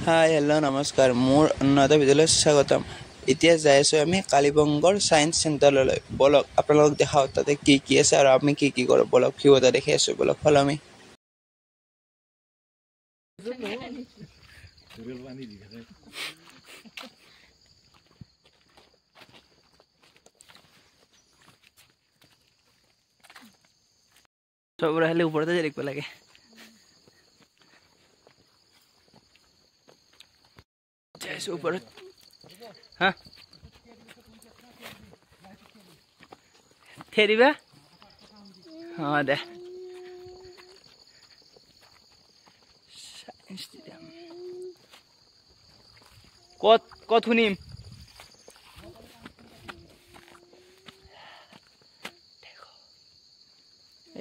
Hi hello' নমস্কাৰ মোৰ উন্নত ভিডিঅ'লৈ স্বাগতম। এতিয়া যাই আছোঁ আমি কালিবংগৰ ছায়েন্স চেণ্টাৰলৈ। বলক আপোনালোকক দেখাওঁ তাতে কি আছে আৰু আমি কি কৰোঁ। বলক ভিউ এটা দেখি আছোঁ, বলক ফল আমি। চবৰ আহিলে ওপৰতে যাই দেখিব লাগে। যাইছোঁ ওপৰত। হা থেৰিবা অঁ দে ক'ত শুনিম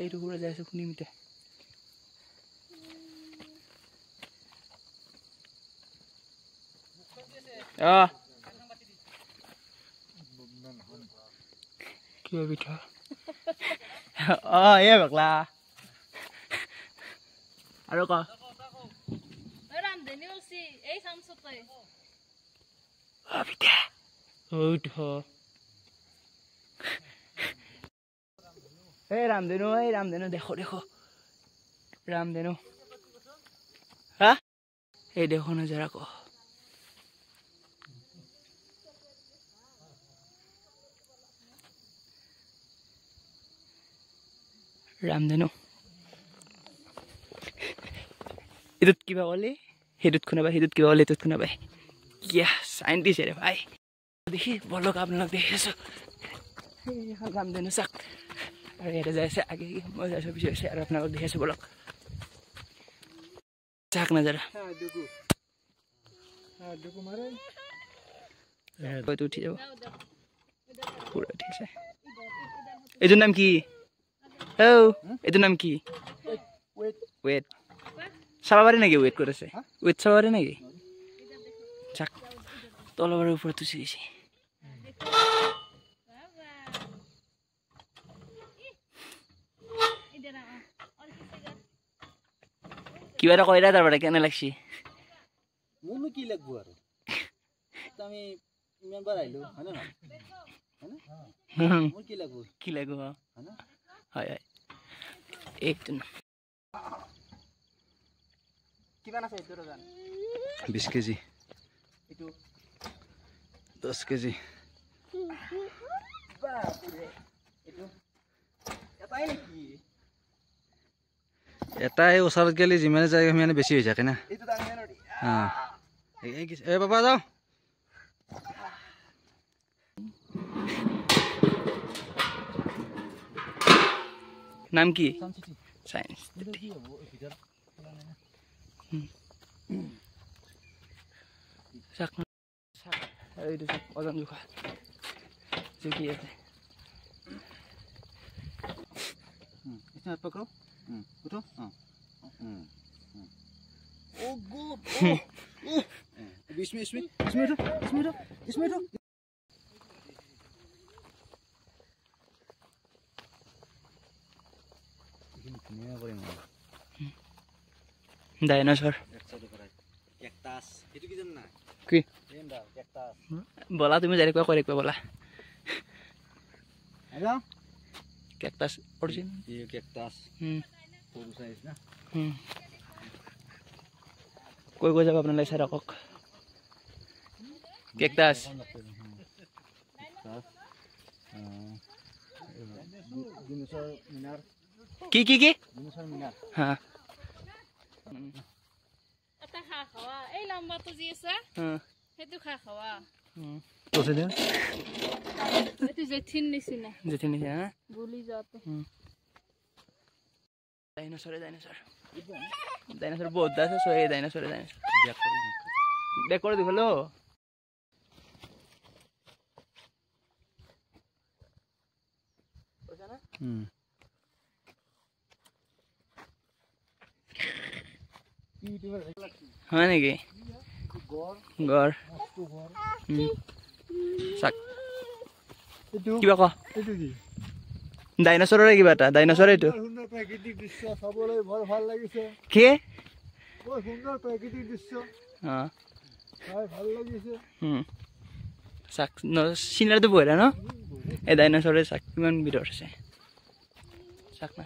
এইটো পৰা যাই আছোঁ, শুনিম এতিয়া। অঁ কিবা পিঠা অঁ এই বাকলা আৰু ক ৰামধেনু দেখো ৰামধেনু হা এই দেখো নজৰা ক ৰামধেনু এইটোত কিবা ক'লি সেইটোত শুনাবাই, সেইটোত কিবা ক'লি এইটোত শুনাবাই। কিয়া চাইণ্টিষ্ট ৰে ভাই দেখি বলক আপোনালোক দেখি আছোঁ সেইখন ৰামধেনু চাক আৰু ইয়াতে যাই আছে আগে মই যাইছোঁ পিছে আছে আৰু আপোনালোক দেখি আছোঁ বলক চাক নজৰা হয়তো উঠি যাব পুৰা উঠি আছে। এইটোৰ নাম কি? এইটোৰ নাম কি? ৱেট চাব পাৰি নেকি? ৱেট ক'ত আছে? ৱেট চাব পাৰি নেকি? চাক তলবাৰৰ ওপৰত উঠি গৈছে। কিবা এটা কৈ তাৰ পৰা কেনে লাগছি? মোৰনো কি লাগব আৰু আমি ইমান বাৰ আহিলো হয় না মোৰ কি লাগব হয় হয় এইটো কিমান আছে? 20 কেজি 10 কেজি এটাই ওচৰত গেলি যিমানে যায় সিমানে বেছি হৈ থাকে না। এই বাবা যাওঁ নাম কি? চাইন্স এইটো চাক ওজন জোখা জুখি আছে। पकड़ो उठो ओ गो इसमें ডাইনোসর কি বলা তুমি যাই কোৱা কৰি কোৱা বলা कैक्टस ओरिजिनल ये कैक्टस फुल साइज ना कोई जगह अपना लाइसा रखक कैक्टस डिनोसर मिनार की डिनोसर मिनार हां এটা খা খাওয়া এই লম্বাটো যি আছে হেতু খা খাওয়া কোসে দে এটো জেঠিন নিছিনা হ্যাঁ গুলি যাতে ডাইনোসর বহুত আছে সো এই ডাইনোসর ব্যাক করে দি হলো ওটা না হয় নেকি গড় চাক কিবা ক ডাইনোসৰৰে কিবা এটা ডাইনোসৰ এইটো সুন্দৰ প্ৰাকৃতিক দৃশ্য চাবলৈ বৰ ভাল লাগিছে কি বৰ সুন্দৰ প্ৰাকৃতিক দৃশ্য অঁ চাই ভাল লাগিছে চাক চিনাৰীটো বঢ়িয়া ন এই ডাইনছৰে চাক কিমান ভিতৰত আছে চাক না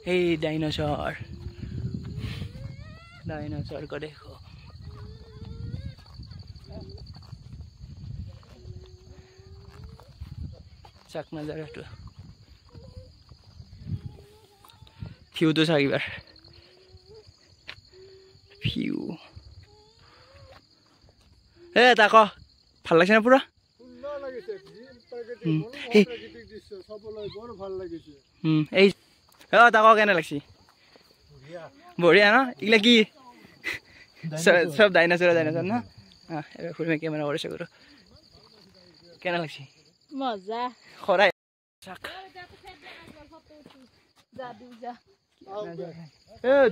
এই डायनासोर को देखो चाक नजारा तो ভিউ তো চাক এবার ভিউ তাক ভাল লাগছে না পুরা সুন্দৰ লাগিছে প্ৰাকৃতিক দৃশ্য চাবলৈ বৰ ভাল লাগিছে এই তাক কেনে লাগছে বঢ়িয়া ন এগুলা কি সব ডাইনাসোর না এবার ফুলমে ক্যামেরা করেছে করো কেন লাগছে মজা খরাই চাক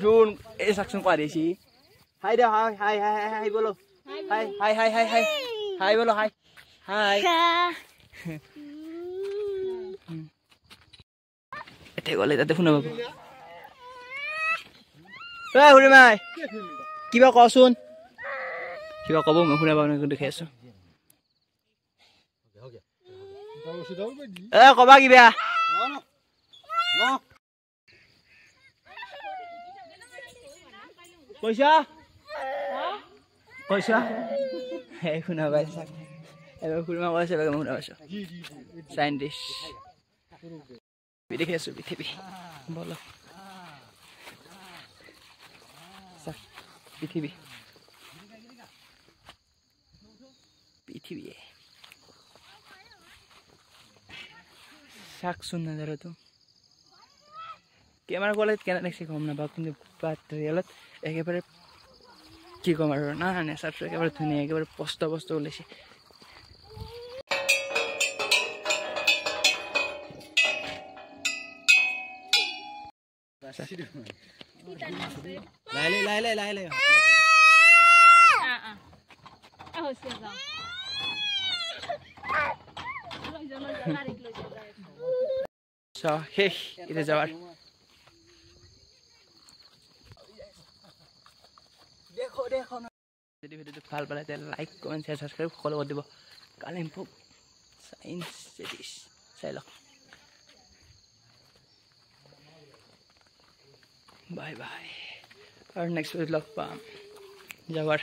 জুন এই চাকচোন পারিছি হাই দে হাই হাই হাই হাই বলো হাই হাই হাই হাই হাই হাই বলো হাই হাই এতে গলে তাতে শুনা পাবো হুৰিমাই কিবা কচোন কিবা কব মই শুনা পাওঁ কিন্তু দেখি আছো কবা কিবা কৈছা কৈছা শুনা পাইছা এবার হুৰিমা কৈছে মই শুনা পাইছো সাইন্টিস্ট দেখি আছো পৃথিৱী বলো পৃথিৱী চাকচোন নাজানো তো কেমেৰা কোৱালিটি কেনে দেখছি গম নাপাওঁ কিন্তু ৰিয়েলত একেবাৰে কি ক'ম আৰু না নেচাৰটো একেবাৰে ধুনীয়া একেবাৰে স্পষ্ট ওলাইছে লাই শেষ এতিয়া যাৱাৰ যদি ভিডিঅ'টো ভাল পালে তেতিয়া লাইক কমেণ্ট শ্বেয়াৰ ছাবস্ক্ৰাইব সকলো কৰি দিব কালিম্পং চাইন্স চিটিজ চাই লওক বাই বাই আৰু নেক্সট ভিডিঅ'ত লগ পাম যাৱাৰ